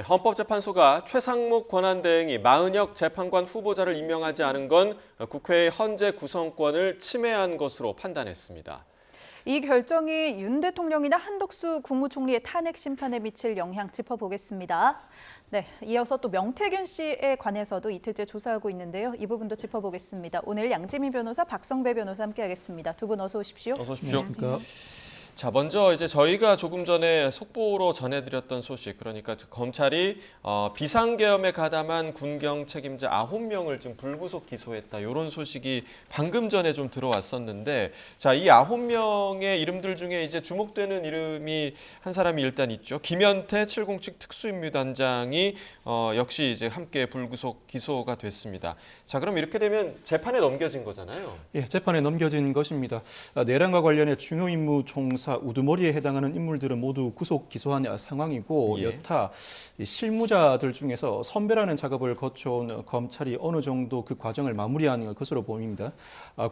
헌법재판소가 최상목 권한대행이 마은혁 재판관 후보자를 임명하지 않은 건 국회의 헌재 구성권을 침해한 것으로 판단했습니다. 이 결정이 윤 대통령이나 한덕수 국무총리의 탄핵 심판에 미칠 영향 짚어보겠습니다. 네, 이어서 또 명태균 씨에 관해서도 이틀째 조사하고 있는데요. 이 부분도 짚어보겠습니다. 오늘 양지민 변호사, 박성배 변호사 함께하겠습니다. 두 분 어서 오십시오. 어서 오십시오. 안녕하십니까. 자, 먼저 이제 저희가 조금 전에 속보로 전해드렸던 소식, 그러니까 검찰이 비상계엄에 가담한 군경 책임자 9명을 지금 불구속 기소했다. 이런 소식이 방금 전에 좀 들어왔었는데, 자, 이 9명의 이름들 중에 이제 주목되는 이름이 한 사람이 일단 있죠. 김현태 707 특수임무단장이 역시 이제 함께 불구속 기소가 됐습니다. 자, 그럼 이렇게 되면 재판에 넘겨진 거잖아요. 예, 재판에 넘겨진 것입니다. 내란과 관련해 중요 임무 종사 우두머리에 해당하는 인물들은 모두 구속 기소한 상황이고, 예. 여타 실무자들 중에서 선별하는 작업을 거쳐온 검찰이 어느 정도 그 과정을 마무리한 것으로 보입니다.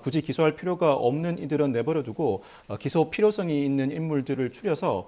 굳이 기소할 필요가 없는 이들은 내버려두고 기소 필요성이 있는 인물들을 추려서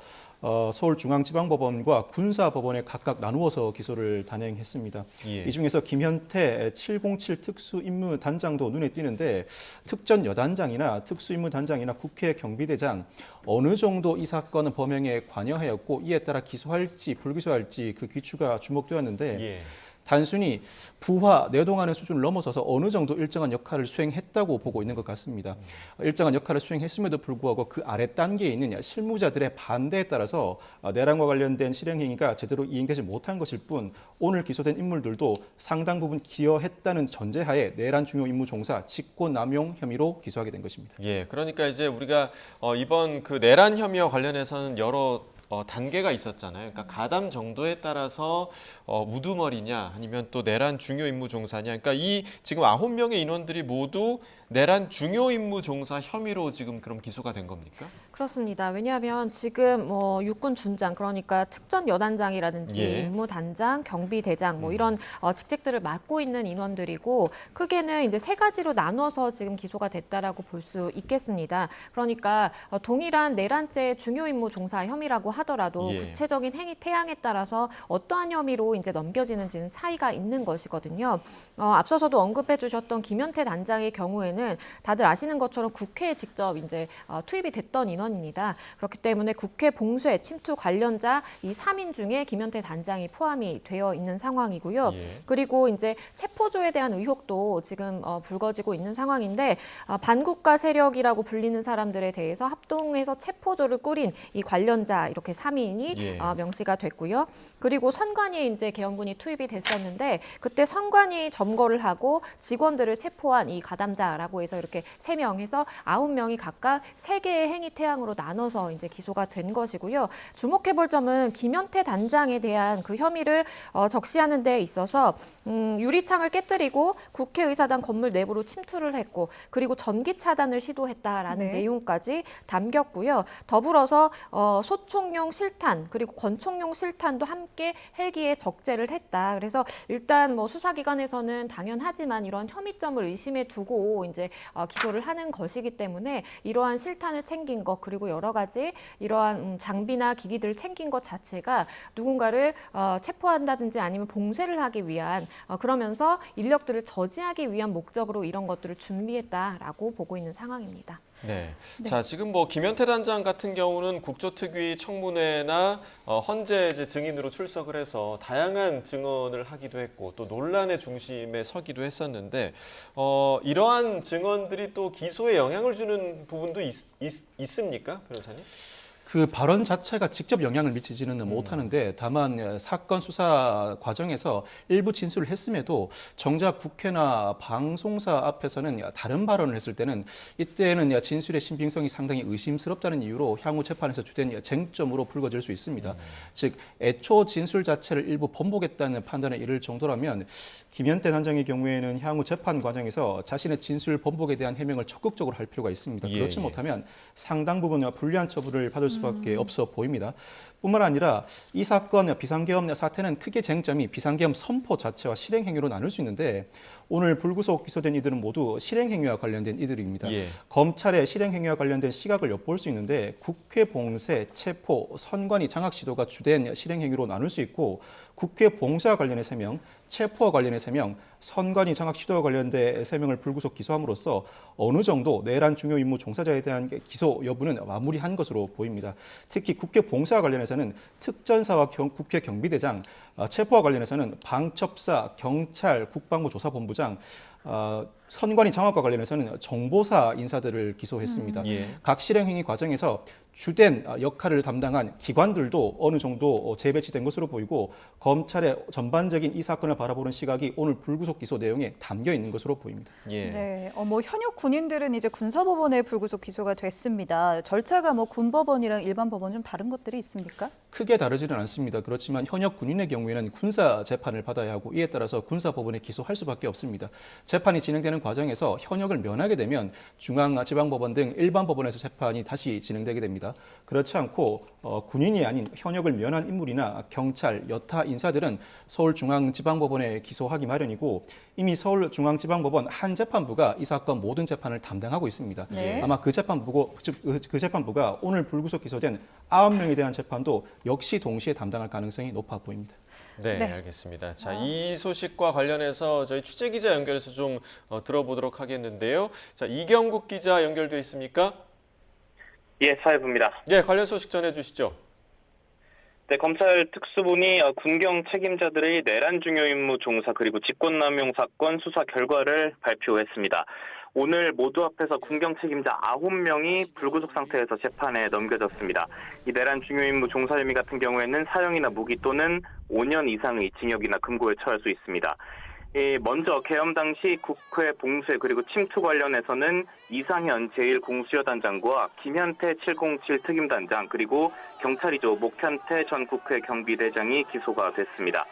서울중앙지방법원과 군사법원에 각각 나누어서 기소를 단행했습니다. 예. 이 중에서 김현태 707 특수임무단장도 눈에 띄는데, 특전 여단장이나 특수임무단장이나 국회 경비대장 어느 정도 이 사건은 범행에 관여하였고 이에 따라 기소할지 불기소할지 그 귀추가 주목되었는데, 예. 단순히 부하, 내동하는 수준을 넘어서서 어느 정도 일정한 역할을 수행했다고 보고 있는 것 같습니다. 일정한 역할을 수행했음에도 불구하고 그 아래 단계에 있는 실무자들의 반대에 따라서 내란과 관련된 실행행위가 제대로 이행되지 못한 것일 뿐, 오늘 기소된 인물들도 상당 부분 기여했다는 전제하에 내란 중요 임무 종사 직권남용 혐의로 기소하게 된 것입니다. 예, 그러니까 이제 우리가 이번 그 내란 혐의와 관련해서는 여러 단계가 있었잖아요. 그러니까 가담 정도에 따라서 우두머리냐 아니면 또 내란 중요 임무 종사냐. 그러니까 이 지금 9명의 인원들이 모두 내란 중요 임무 종사 혐의로 지금 그럼 기소가 된 겁니까? 그렇습니다. 왜냐하면 지금 육군 준장, 그러니까 특전 여단장이라든지 예. 임무단장, 경비대장 이런 직책들을 맡고 있는 인원들이고, 크게는 이제 세 가지로 나눠서 지금 기소가 됐다라고 볼 수 있겠습니다. 그러니까 동일한 내란죄 중요 임무 종사 혐의라고 하더라도 예. 구체적인 행위 태양에 따라서 어떠한 혐의로 이제 넘겨지는지는 차이가 있는 것이거든요. 앞서서도 언급해 주셨던 김현태 단장의 경우에는 다들 아시는 것처럼 국회에 직접 이제 투입이 됐던 인원입니다. 그렇기 때문에 국회 봉쇄, 침투 관련자 이 3인 중에 김현태 단장이 포함이 되어 있는 상황이고요. 예. 그리고 이제 체포조에 대한 의혹도 지금 불거지고 있는 상황인데, 반국가 세력이라고 불리는 사람들에 대해서 합동해서 체포조를 꾸린 이 관련자 이렇게 3인이 예. 명시가 됐고요. 그리고 선관위에 이제 계엄군이 투입이 됐었는데, 그때 선관위 점거를 하고 직원들을 체포한 이 가담자라고 해서 이렇게 3명 해서 9명이 각각 3개의 행위 태양으로 나눠서 이제 기소가 된 것이고요. 주목해볼 점은 김현태 단장에 대한 그 혐의를 적시하는 데 있어서 유리창을 깨뜨리고 국회의사당 건물 내부로 침투를 했고, 그리고 전기 차단을 시도했다라는 내용까지 담겼고요. 더불어서 소총용 실탄 그리고 권총용 실탄도 함께 헬기에 적재를 했다. 그래서 일단 수사기관에서는 당연하지만 이런 혐의점을 의심해 두고 이제 기소를 하는 것이기 때문에, 이러한 실탄을 챙긴 것 그리고 여러 가지 이러한 장비나 기기들을 챙긴 것 자체가 누군가를 체포한다든지 아니면 봉쇄를 하기 위한 그러면서 인력들을 저지하기 위한 목적으로 이런 것들을 준비했다라고 보고 있는 상황입니다. 네. 자, 지금 김현태 단장 같은 경우는 국조특위 청문회나 헌재 이제 증인으로 출석을 해서 다양한 증언을 하기도 했고 또 논란의 중심에 서기도 했었는데 이러한 증언들이 또 기소에 영향을 주는 부분도 있습니까, 변호사님? 그 발언 자체가 직접 영향을 미치지는 못하는데, 다만 사건 수사 과정에서 일부 진술을 했음에도 정작 국회나 방송사 앞에서는 다른 발언을 했을 때는 이때는 진술의 신빙성이 상당히 의심스럽다는 이유로 향후 재판에서 주된 쟁점으로 불거질 수 있습니다. 즉 애초 진술 자체를 일부 번복했다는 판단에 이를 정도라면, 김현태 단장의 경우에는 향후 재판 과정에서 자신의 진술 번복에 대한 해명을 적극적으로 할 필요가 있습니다. 그렇지 못하면 상당 부분 불리한 처벌을 받을 수밖에 없어 보입니다. 뿐만 아니라 이 사건 비상계엄 사태는 크게 쟁점이 비상계엄 선포 자체와 실행행위로 나눌 수 있는데, 오늘 불구속 기소된 이들은 모두 실행행위와 관련된 이들입니다. 예. 검찰의 실행행위와 관련된 시각을 엿볼 수 있는데, 국회 봉쇄, 체포, 선관위 장악 시도가 주된 실행행위로 나눌 수 있고, 국회 봉사 관련해 3명, 체포와 관련해 3명, 선관위 장악 시도와 관련돼 3명을 불구속 기소함으로써 어느 정도 내란 중요 임무 종사자에 대한 기소 여부는 마무리한 것으로 보입니다. 특히 국회 봉사와 관련해서는 특전사와 국회 경비대장, 체포와 관련해서는 방첩사, 경찰, 국방부 조사본부장, 선관위 장악과 관련해서는 정보사 인사들을 기소했습니다. 예. 각 실행행위 과정에서 주된 역할을 담당한 기관들도 어느 정도 재배치된 것으로 보이고 검찰의 전반적인 이 사건을 바라보는 시각이 오늘 불구속 기소 내용에 담겨 있는 것으로 보입니다. 예. 네, 현역 군인들은 이제 군사법원에 불구속 기소가 됐습니다. 절차가 군법원이랑 일반 법원 좀 다른 것들이 있습니까? 크게 다르지는 않습니다. 그렇지만 현역 군인의 경우에는 군사 재판을 받아야 하고 이에 따라서 군사법원에 기소할 수밖에 없습니다. 재판이 진행되는 과정에서 현역을 면하게 되면 중앙지방법원 등 일반 법원에서 재판이 다시 진행되게 됩니다. 그렇지 않고 군인이 아닌 현역을 면한 인물이나 경찰, 여타 인사들은 서울중앙지방법원에 기소하기 마련이고 이미 서울중앙지방법원 한 재판부가 이 사건 모든 재판을 담당하고 있습니다. 네. 아마 그 재판부가 오늘 불구속 기소된 9명에 대한 재판도 역시 동시에 담당할 가능성이 높아 보입니다. 네, 네. 알겠습니다. 자, 이 소식과 관련해서 저희 취재 기자 연결해서 좀 들어보도록 하겠는데요. 자, 이경국 기자 연결돼 있습니까? 예, 사회부입니다. 예, 관련 소식 전해주시죠. 네, 검찰 특수본이 군경 책임자들의 내란 중요 임무 종사 그리고 직권남용 사건 수사 결과를 발표했습니다. 오늘 모두 합해서 군경 책임자 9명이 불구속 상태에서 재판에 넘겨졌습니다. 이 내란 중요 임무 종사 혐의 같은 경우에는 사형이나 무기 또는 5년 이상의 징역이나 금고에 처할 수 있습니다. 먼저 계엄 당시 국회 봉쇄 그리고 침투 관련해서는 이상현 제1공수여단장과 김현태 707 특임단장 그리고 경찰이죠 목현태 전 국회 경비대장이 기소가 됐습니다.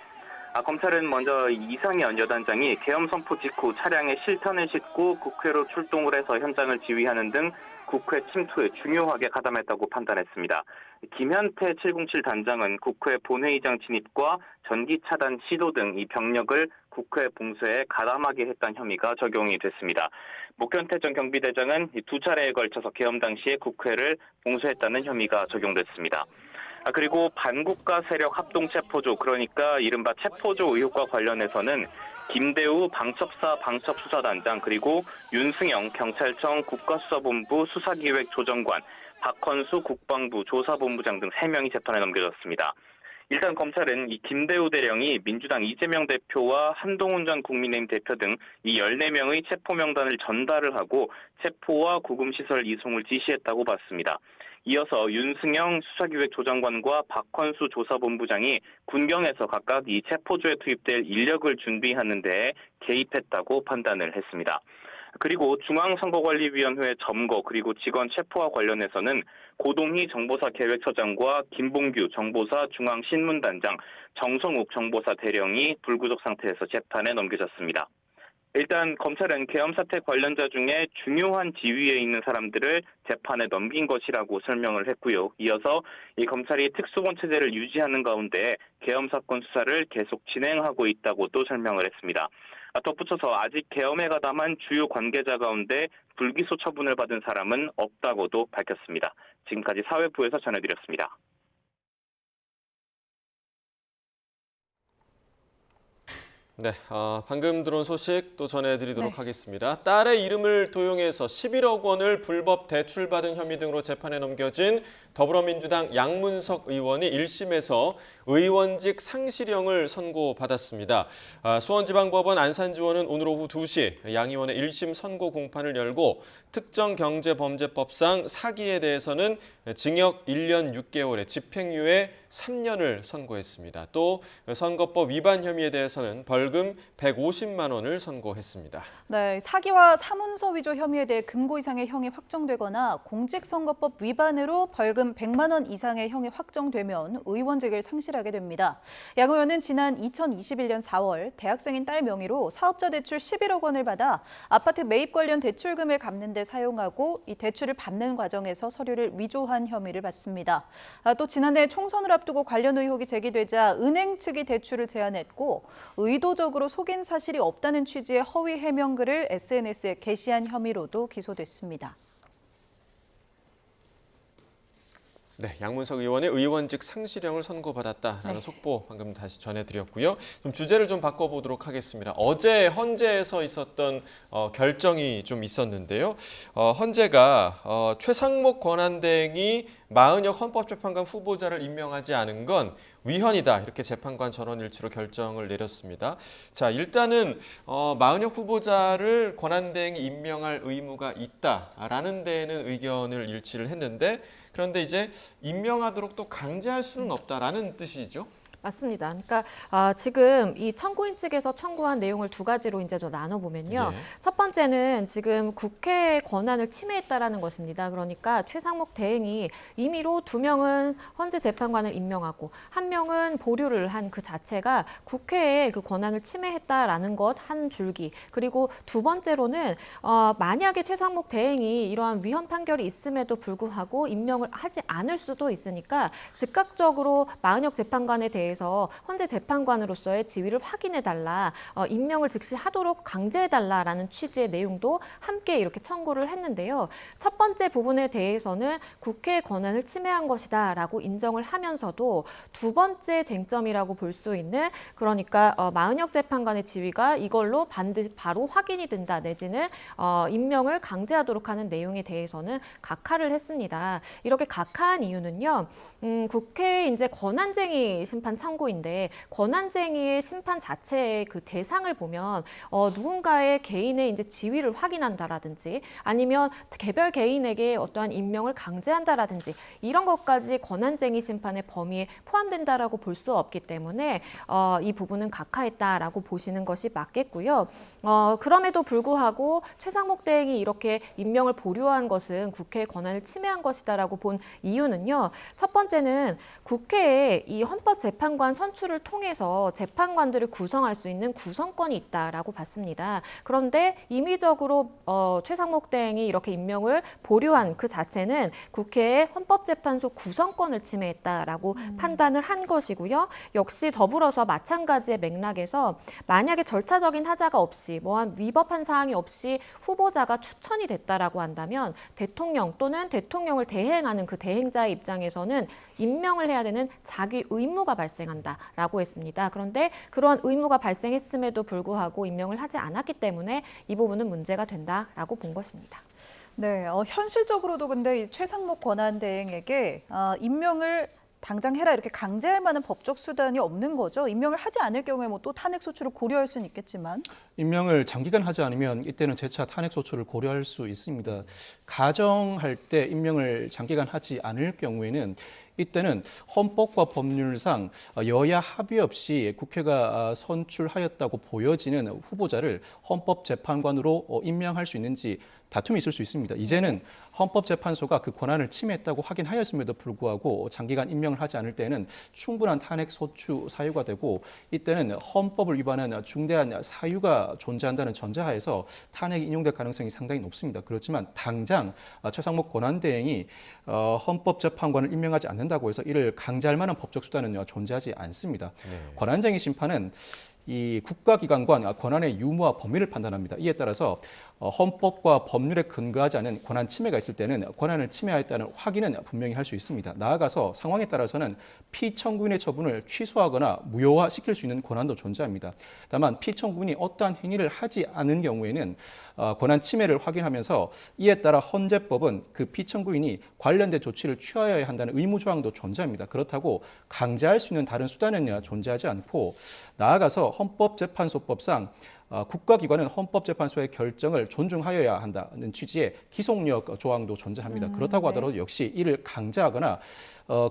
검찰은 먼저 이상현 여단장이 계엄 선포 직후 차량에 실탄을 싣고 국회로 출동을 해서 현장을 지휘하는 등 국회 침투에 중요하게 가담했다고 판단했습니다. 김현태 707 단장은 국회 본회의장 진입과 전기 차단 시도 등 이 병력을 국회 봉쇄에 가담하게 했다는 혐의가 적용이 됐습니다. 목현태 전 경비대장은 두 차례에 걸쳐서 계엄 당시에 국회를 봉쇄했다는 혐의가 적용됐습니다. 그리고 반국가 세력 합동 체포조, 그러니까 이른바 체포조 의혹과 관련해서는 김대우 방첩사 방첩수사단장 그리고 윤승영 경찰청 국가수사본부 수사기획조정관, 박헌수 국방부 조사본부장 등 3명이 재판에 넘겨졌습니다. 일단 검찰은 이 김대우 대령이 민주당 이재명 대표와 한동훈 전 국민의힘 대표 등 이 14명의 체포 명단을 전달을 하고 체포와 구금시설 이송을 지시했다고 봤습니다. 이어서 윤승영 수사기획조정관과 박헌수 조사본부장이 군경에서 각각 이 체포조에 투입될 인력을 준비하는 데 개입했다고 판단을 했습니다. 그리고 중앙선거관리위원회 점거 그리고 직원 체포와 관련해서는 고동희 정보사 계획처장과 김봉규 정보사 중앙신문단장, 정성욱 정보사 대령이 불구속 상태에서 재판에 넘겨졌습니다. 일단 검찰은 계엄 사태 관련자 중에 중요한 지위에 있는 사람들을 재판에 넘긴 것이라고 설명을 했고요. 이어서 이 검찰이 특수본 체제를 유지하는 가운데 계엄 사건 수사를 계속 진행하고 있다고 또 설명을 했습니다. 덧붙여서 아직 계엄에 가담한 주요 관계자 가운데 불기소 처분을 받은 사람은 없다고도 밝혔습니다. 지금까지 사회부에서 전해드렸습니다. 네, 방금 들어온 소식 또 전해드리도록 네. 하겠습니다. 딸의 이름을 도용해서 11억 원을 불법 대출받은 혐의 등으로 재판에 넘겨진 더불어민주당 양문석 의원이 1심에서 의원직 상실형을 선고받았습니다. 수원지방법원 안산지원은 오늘 오후 2시 양 의원의 1심 선고 공판을 열고 특정경제범죄법상 사기에 대해서는 징역 1년 6개월에 집행유예 3년을 선고했습니다. 또 선거법 위반 혐의에 대해서는 벌금 150만 원을 선고했습니다. 네, 사기와 사문서 위조 혐의에 대해 금고 이상의 형이 확정되거나 공직선거법 위반으로 벌금 100만 원 이상의 형이 확정되면 의원직을 상실하게 됩니다. 양 의원은 지난 2021년 4월 대학생인 딸 명의로 사업자 대출 11억 원을 받아 아파트 매입 관련 대출금을 갚는 데 사용하고 이 대출을 받는 과정에서 서류를 위조한 혐의를 받습니다. 또 지난해 총선을 앞두고 관련 의혹이 제기되자 은행 측이 대출을 제안했고 의도적으로 속인 사실이 없다는 취지의 허위 해명글을 SNS에 게시한 혐의로도 기소됐습니다. 네, 양문석 의원의 의원직 상실형을 선고받았다라는 네. 속보 방금 다시 전해드렸고요. 좀 주제를 좀 바꿔보도록 하겠습니다. 어제 헌재에서 있었던 결정이 좀 있었는데요. 헌재가 최상목 권한대행이 마은혁 헌법재판관 후보자를 임명하지 않은 건 위헌이다 이렇게 재판관 전원 일치로 결정을 내렸습니다. 자, 일단은 마은혁 후보자를 권한대행이 임명할 의무가 있다라는 데에는 의견을 일치를 했는데 그런데 이제 임명하도록 또 강제할 수는 없다라는 뜻이죠. 맞습니다. 그러니까 지금 이 청구인 측에서 청구한 내용을 두 가지로 이제 좀 나눠보면요. 예. 첫 번째는 지금 국회의 권한을 침해했다라는 것입니다. 그러니까 최상목 대행이 임의로 2명은 헌재 재판관을 임명하고 1명은 보류를 한 그 자체가 국회의 그 권한을 침해했다라는 것 한 줄기. 그리고 두 번째로는 만약에 최상목 대행이 이러한 위헌 판결이 있음에도 불구하고 임명을 하지 않을 수도 있으니까 즉각적으로 마은혁 재판관에 대해서 헌재 재판관으로서의 지위를 확인해달라, 임명을 즉시 하도록 강제해달라라는 취지의 내용도 함께 이렇게 청구를 했는데요. 첫 번째 부분에 대해서는 국회의 권한을 침해한 것이다라고 인정을 하면서도 두 번째 쟁점이라고 볼 수 있는 그러니까 마은혁 재판관의 지위가 이걸로 반드시 바로 확인이 된다 내지는 임명을 강제하도록 하는 내용에 대해서는 각하를 했습니다. 이렇게 각하한 이유는요. 국회의 이제 권한쟁의 심판 청구인데 권한쟁의의 심판 자체의 그 대상을 보면 누군가의 개인의 이제 지위를 확인한다라든지 아니면 개별 개인에게 어떠한 임명을 강제한다라든지 이런 것까지 권한쟁의 심판의 범위에 포함된다라고 볼 수 없기 때문에 이 부분은 각하했다라고 보시는 것이 맞겠고요. 그럼에도 불구하고 최상목 대행이 이렇게 임명을 보류한 것은 국회의 권한을 침해한 것이다라고 본 이유는요. 첫 번째는 국회에 이 헌법재판관 선출을 통해서 재판관들을 구성할 수 있는 구성권이 있다라고 봤습니다. 그런데 임의적으로 최상목 대행이 이렇게 임명을 보류한 그 자체는 국회의 헌법재판소 구성권을 침해했다라고 판단을 한 것이고요. 역시 더불어서 마찬가지의 맥락에서 만약에 절차적인 하자가 없이 뭐한 위법한 사항이 없이 후보자가 추천이 됐다라고 한다면 대통령 또는 대통령을 대행하는 그 대행자의 입장에서는 임명을 해야 되는 자기 의무가 발생한다라고 했습니다. 그런데 그러한 의무가 발생했음에도 불구하고 임명을 하지 않았기 때문에 이 부분은 문제가 된다라고 본 것입니다. 네, 현실적으로도 근데 이 최상목 권한대행에게 임명을 당장 해라 이렇게 강제할 만한 법적 수단이 없는 거죠. 임명을 하지 않을 경우에 뭐 또 탄핵 소추를 고려할 수는 있겠지만 임명을 장기간 하지 않으면 이때는 재차 탄핵 소추를 고려할 수 있습니다. 가정할 때 임명을 장기간 하지 않을 경우에는 이때는 헌법과 법률상 여야 합의 없이 국회가 선출하였다고 보여지는 후보자를 헌법재판관으로 임명할 수 있는지 다툼이 있을 수 있습니다. 이제는 헌법재판소가 그 권한을 침해했다고 확인하였음에도 불구하고 장기간 임명을 하지 않을 때는 충분한 탄핵 소추 사유가 되고 이때는 헌법을 위반한 중대한 사유가 존재한다는 전제하에서 탄핵이 인용될 가능성이 상당히 높습니다. 그렇지만 당장 최상목 권한대행이 헌법재판관을 임명하지 않는다고 해서 이를 강제할 만한 법적 수단은 존재하지 않습니다. 네. 권한쟁의 심판은 이 국가기관과 권한의 유무와 범위를 판단합니다. 이에 따라서 헌법과 법률에 근거하지 않은 권한 침해가 있을 때는 권한을 침해하였다는 확인은 분명히 할 수 있습니다. 나아가서 상황에 따라서는 피청구인의 처분을 취소하거나 무효화시킬 수 있는 권한도 존재합니다. 다만 피청구인이 어떠한 행위를 하지 않은 경우에는 권한 침해를 확인하면서 이에 따라 헌재법은 그 피청구인이 관련된 조치를 취하여야 한다는 의무 조항도 존재합니다. 그렇다고 강제할 수 있는 다른 수단은 존재하지 않고 나아가서 헌법재판소법상 국가기관은 헌법재판소의 결정을 존중하여야 한다는 취지의 기속력 조항도 존재합니다. 그렇다고 하더라도 역시 이를 강제하거나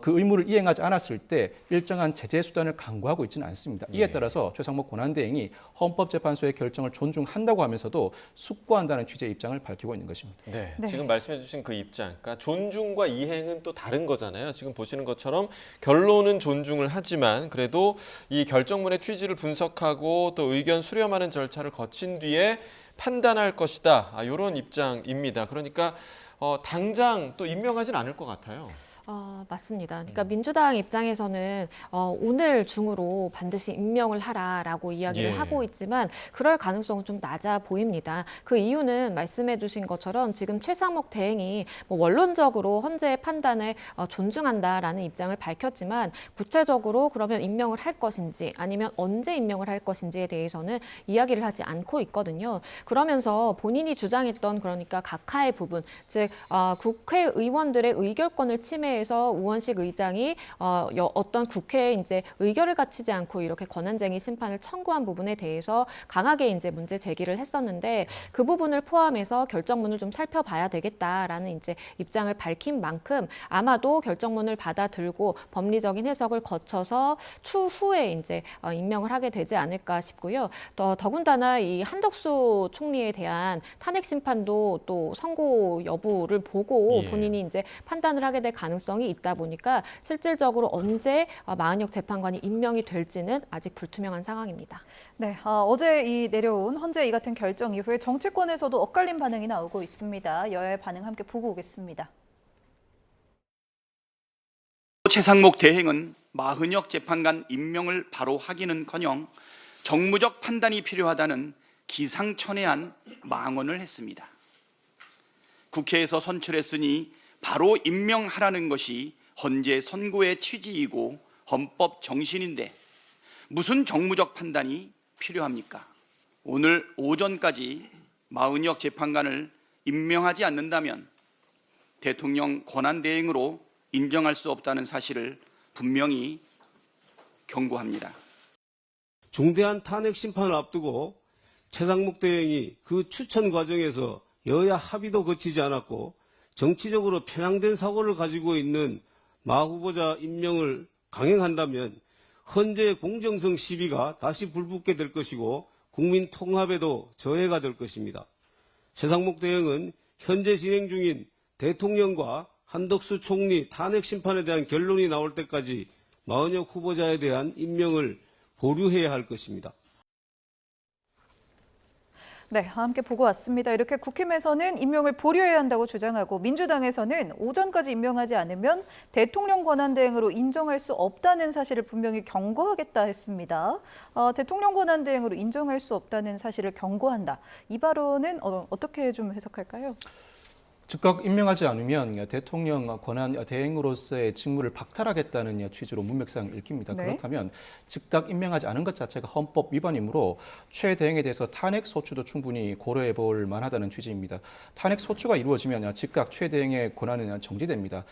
그 의무를 이행하지 않았을 때 일정한 제재 수단을 강구하고 있지는 않습니다. 이에 따라서 최상목 권한대행이 헌법재판소의 결정을 존중한다고 하면서도 숙고한다는 취지의 입장을 밝히고 있는 것입니다. 네, 네. 지금 말씀해 주신 그 입장, 그러니까 존중과 이행은 또 다른 거잖아요. 지금 보시는 것처럼 결론은 존중을 하지만 그래도 이 결정문의 취지를 분석하고 또 의견 수렴하는 절차를 거친 뒤에 판단할 것이다. 이런 입장입니다. 그러니까 당장 또 임명하진 않을 것 같아요. 맞습니다. 그러니까 민주당 입장에서는 오늘 중으로 반드시 임명을 하라라고 이야기를 예. 하고 있지만 그럴 가능성은 좀 낮아 보입니다. 그 이유는 말씀해 주신 것처럼 지금 최상목 대행이 뭐 원론적으로 헌재의 판단을 존중한다라는 입장을 밝혔지만 구체적으로 그러면 임명을 할 것인지 아니면 언제 임명을 할 것인지에 대해서는 이야기를 하지 않고 있거든요. 그러면서 본인이 주장했던 그러니까 각하의 부분, 즉 국회의원들의 의결권을 침해해서 우원식 의장이 어떤 국회에 이제 의결을 갖추지 않고 이렇게 권한쟁의 심판을 청구한 부분에 대해서 강하게 이제 문제 제기를 했었는데 그 부분을 포함해서 결정문을 좀 살펴봐야 되겠다라는 이제 입장을 밝힌 만큼 아마도 결정문을 받아들고 법리적인 해석을 거쳐서 추후에 이제 임명을 하게 되지 않을까 싶고요. 더군다나 이 한덕수 총리에 대한 탄핵 심판도 또 선고 여부를 보고 예. 본인이 이제 판단을 하게 될 가능성이 있다 보니까 실질적으로 언제 마은혁 재판관이 임명이 될지는 아직 불투명한 상황입니다. 네, 어제 이 내려온 헌재 이 같은 결정 이후에 정치권에서도 엇갈린 반응이 나오고 있습니다. 여야의 반응 함께 보고 오겠습니다. 최상목 대행은 마은혁 재판관 임명을 바로 하기는커녕 정무적 판단이 필요하다는 기상천외한 망언을 했습니다. 국회에서 선출했으니 바로 임명하라는 것이 헌재 선고의 취지이고 헌법 정신인데 무슨 정무적 판단이 필요합니까? 오늘 오전까지 마은혁 재판관을 임명하지 않는다면 대통령 권한대행으로 인정할 수 없다는 사실을 분명히 경고합니다. 중대한 탄핵 심판을 앞두고 최상목 대행이 그 추천 과정에서 여야 합의도 거치지 않았고 정치적으로 편향된 사고를 가지고 있는 마 후보자 임명을 강행한다면 헌재의 공정성 시비가 다시 불붙게 될 것이고 국민 통합에도 저해가 될 것입니다. 최상목 대행은 현재 진행 중인 대통령과 한덕수 총리 탄핵 심판에 대한 결론이 나올 때까지 마은혁 후보자에 대한 임명을 보류해야 할 것입니다. 네, 함께 보고 왔습니다. 이렇게 국힘에서는 임명을 보류해야 한다고 주장하고 민주당에서는 오전까지 임명하지 않으면 대통령 권한대행으로 인정할 수 없다는 사실을 분명히 경고하겠다 했습니다. 대통령 권한대행으로 인정할 수 없다는 사실을 경고한다. 이 발언은 어떻게 좀 해석할까요? 즉각 임명하지 않으면 대통령 권한 대행으로서의 직무를 박탈하겠다는 취지로 문맥상 읽힙니다. 네. 그렇다면 즉각 임명하지 않은 것 자체가 헌법 위반이므로 최 대행에 대해서 탄핵 소추도 충분히 고려해 볼 만하다는 취지입니다. 탄핵 소추가 이루어지면 즉각 최 대행의 권한은 정지됩니다.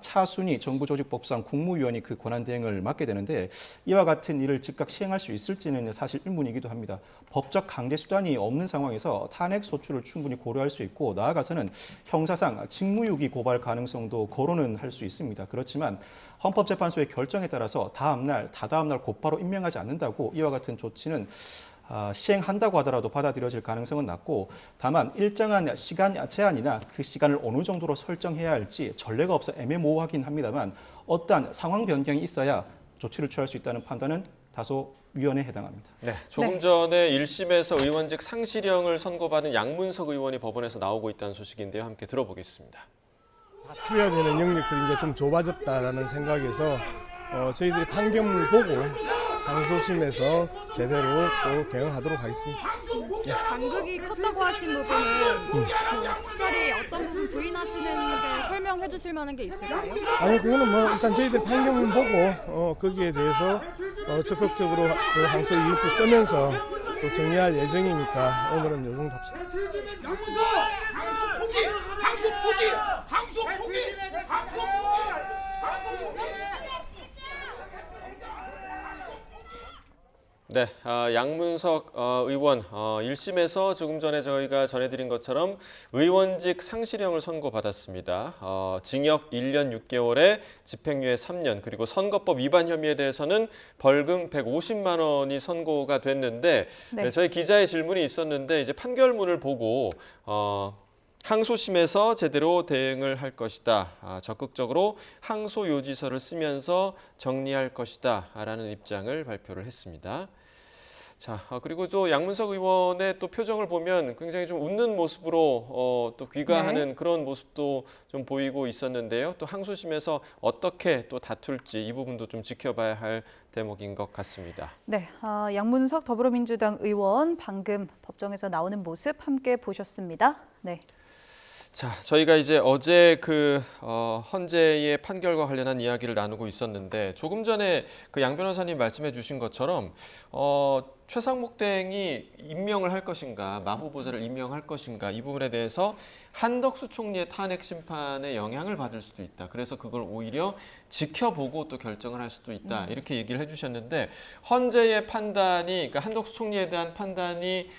차순위 정부조직법상 국무위원이 그 권한 대행을 맡게 되는데 이와 같은 일을 즉각 시행할 수 있을지는 사실 의문이기도 합니다. 법적 강제 수단이 없는 상황에서 탄핵 소추를 충분히 고려할 수 있고 나아가서는 형사상 직무유기 고발 가능성도 거론은 할 수 있습니다. 그렇지만 헌법재판소의 결정에 따라서 다음날, 다다음날 곧바로 임명하지 않는다고 이와 같은 조치는 시행한다고 하더라도 받아들여질 가능성은 낮고 다만 일정한 시간 제한이나 그 시간을 어느 정도로 설정해야 할지 전례가 없어 애매모호하긴 합니다만 어떠한 상황 변경이 있어야 조치를 취할 수 있다는 판단은 다소 위헌에 해당합니다. 네, 조금 전에 1심에서 의원직 상실형을 선고받은 양문석 의원이 법원에서 나오고 있다는 소식인데요. 함께 들어보겠습니다. 다투어야 되는 영역들이 이제 좀 좁아졌다라는 생각에서 저희들이 판결문을 보고 항소심에서 제대로 또 대응하도록 하겠습니다. 간극이 컸다고 하신 부분은 특별히 어떤 부분 부인하시는데 설명해 주실 만한 게 있을까요? 아니 그거는 뭐 일단 저희들 판결문 보고 거기에 대해서 적극적으로 그 항소 이유를 쓰면서 또 정리할 예정이니까 오늘은 이 정도 합시다. 네, 양문석 의원 1심에서 조금 전에 저희가 전해드린 것처럼 의원직 상실형을 선고받았습니다. 징역 1년 6개월에 집행유예 3년 그리고 선거법 위반 혐의에 대해서는 벌금 150만 원이 선고가 됐는데 네. 저희 기자의 질문이 있었는데 이제 판결문을 보고 항소심에서 제대로 대응을 할 것이다. 적극적으로 항소 요지서를 쓰면서 정리할 것이다. 라는 입장을 발표를 했습니다. 자, 그리고 또 양문석 의원의 또 표정을 보면 굉장히 좀 웃는 모습으로 또 귀가하는 그런 모습도 좀 보이고 있었는데요. 또 항소심에서 어떻게 또 다툴지 이 부분도 좀 지켜봐야 할 대목인 것 같습니다. 네, 양문석 더불어민주당 의원 방금 법정에서 나오는 모습 함께 보셨습니다. 네. 자, 저희가 이제 어제 그 헌재의 판결과 관련한 이야기를 나누고 있었는데 조금 전에 그 양 변호사님 말씀해 주신 것처럼 최상목 대행이 임명을 할 것인가, 마 후보자를 임명할 것인가 이 부분에 대해서 한덕수 총리의 탄핵 심판에 영향을 받을 수도 있다. 그래서 그걸 오히려 지켜보고 또 결정을 할 수도 있다. 이렇게 얘기를 해주셨는데 헌재의 판단이, 그러니까 한덕수 총리에 대한 판단이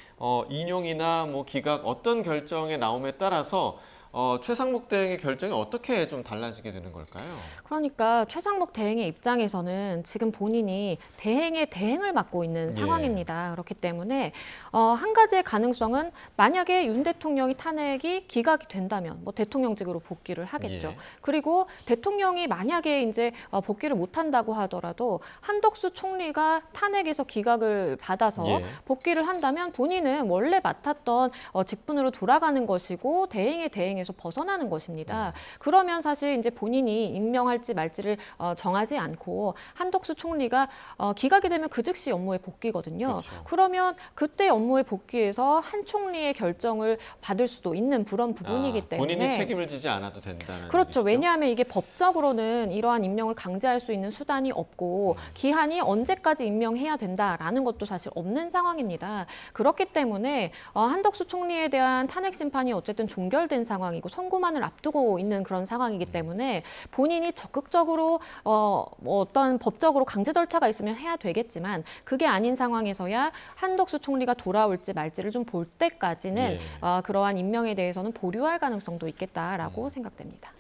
인용이나 뭐 기각 어떤 결정에 나옴에 따라서 최상목 대행의 결정이 어떻게 좀 달라지게 되는 걸까요? 그러니까 최상목 대행의 입장에서는 지금 본인이 대행의 대행을 맡고 있는 상황입니다. 그렇기 때문에 한 가지의 가능성은 만약에 윤 대통령이 탄핵이 기각이 된다면 뭐 대통령직으로 복귀를 하겠죠. 그리고 대통령이 만약에 이제 복귀를 못한다고 하더라도 한덕수 총리가 탄핵에서 기각을 받아서 복귀를 한다면 본인은 원래 맡았던 직분으로 돌아가는 것이고 대행의 대행에서 벗어나는 것입니다. 그러면 사실 이제 본인이 임명할지 말지를 정하지 않고 한덕수 총리가 기각이 되면 그 즉시 업무에 복귀거든요. 그렇죠. 그러면 그때 업무에 복귀해서 한 총리의 결정을 받을 수도 있는 그런 부분이기 때문에 본인이 책임을 지지 않아도 된다는 그렇죠. 얘기시죠? 왜냐하면 이게 법적으로는 이러한 임명을 강제할 수 있는 수단이 없고 기한이 언제까지 임명해야 된다라는 것도 사실 없는 상황입니다. 그렇기 때문에 한덕수 총리에 대한 탄핵 심판이 어쨌든 종결된 상황이고 선고만을 앞두고 있는 그런 상황이기 때문에 본인이 적극적으로 뭐 어떤 법적으로 강제 절차가 있으면 해야 되겠지만 그게 아닌 상황에서야 한덕수 총리가 돌아올지 말지를 좀 볼 때까지는 그러한 임명에 대해서는 보류할 가능성도 있겠다라고 생각됩니다.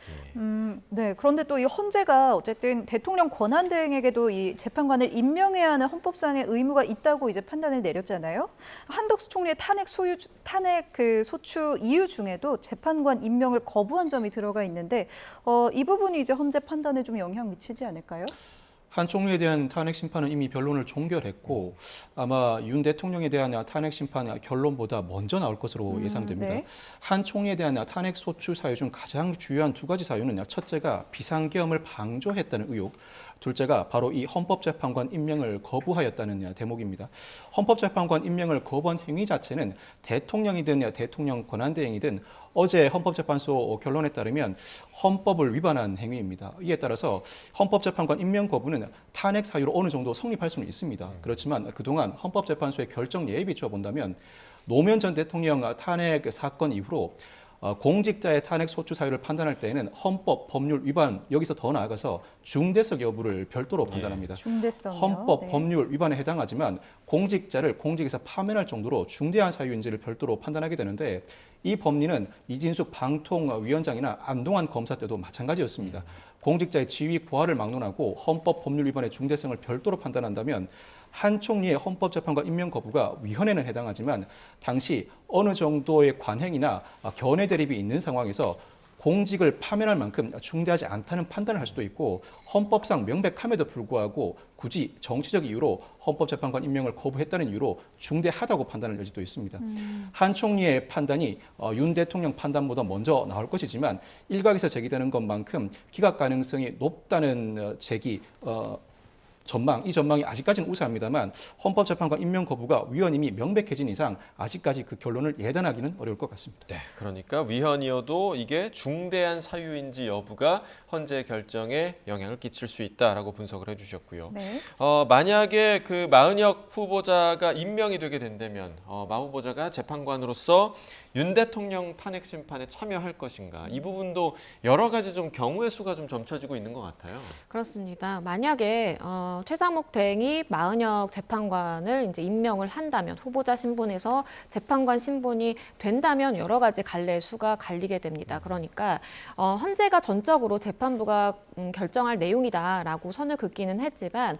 네. 그런데 또 이 헌재가 어쨌든 대통령 권한대행에게도 이 재판관을 임명해야 하는 헌법상의 의무가 있다고 이제 판단을 내렸잖아요. 한덕수 총리의 탄핵 그 소추 이유 중에도 재판관 임명을 거부한 점이 들어가 있는데 이 부분이 이제 헌재 판단에 좀 영향 미치지 않을까요? 한 총리에 대한 탄핵 심판은 이미 변론을 종결했고 아마 윤 대통령에 대한 탄핵 심판 결론보다 먼저 나올 것으로 예상됩니다. 네. 한 총리에 대한 탄핵 소추 사유 중 가장 주요한 두 가지 사유는 첫째가 비상계엄을 방조했다는 의혹, 둘째가 바로 이 헌법재판관 임명을 거부하였다는 대목입니다. 헌법재판관 임명을 거부한 행위 자체는 대통령이든 대통령 권한대행이든 어제 헌법재판소 결론에 따르면 헌법을 위반한 행위입니다. 이에 따라서 헌법재판관 임명 거부는 탄핵 사유로 어느 정도 성립할 수는 있습니다. 그렇지만 그동안 헌법재판소의 결정 예에 비추어 본다면 노무현 전 대통령 탄핵 사건 이후로 공직자의 탄핵 소추 사유를 판단할 때에는 헌법 법률 위반, 여기서 더 나아가서 중대성 여부를 별도로 판단합니다. 중대성이요? 헌법 법률 위반에 해당하지만 공직자를 공직에서 파면할 정도로 중대한 사유인지를 별도로 판단하게 되는데 이 법리는 이진숙 방통위원장이나 안동환 검사 때도 마찬가지였습니다. 공직자의 지위 고하를 막론하고 헌법 법률 위반의 중대성을 별도로 판단한다면 한 총리의 헌법재판관 임명 거부가 위헌에는 해당하지만 당시 어느 정도의 관행이나 견해 대립이 있는 상황에서 공직을 파면할 만큼 중대하지 않다는 판단을 할 수도 있고 헌법상 명백함에도 불구하고 굳이 정치적 이유로 헌법재판관 임명을 거부했다는 이유로 중대하다고 판단할 여지도 있습니다. 한 총리의 판단이 윤 대통령 판단보다 먼저 나올 것이지만 일각에서 제기되는 것만큼 기각 가능성이 높다는 제기 이 전망이 아직까지는 우세합니다만 헌법재판관 임명 거부가 위헌임이 명백해진 이상 아직까지 그 결론을 예단하기는 어려울 것 같습니다. 네, 그러니까 위헌이어도 이게 중대한 사유인지 여부가 헌재 결정에 영향을 끼칠 수 있다라고 분석을 해주셨고요. 네. 만약에 그 마은혁 후보자가 임명이 되게 된다면 마 후보자가 재판관으로서 윤 대통령 탄핵 심판에 참여할 것인가 이 부분도 여러 가지 좀 경우의 수가 좀 점쳐지고 있는 것 같아요. 그렇습니다. 만약에 최상목 대행이 마은혁 재판관을 이제 임명을 한다면 후보자 신분에서 재판관 신분이 된다면 여러 가지 갈래의 수가 갈리게 됩니다. 그러니까 헌재가 전적으로 재판부가 결정할 내용이다라고 선을 긋기는 했지만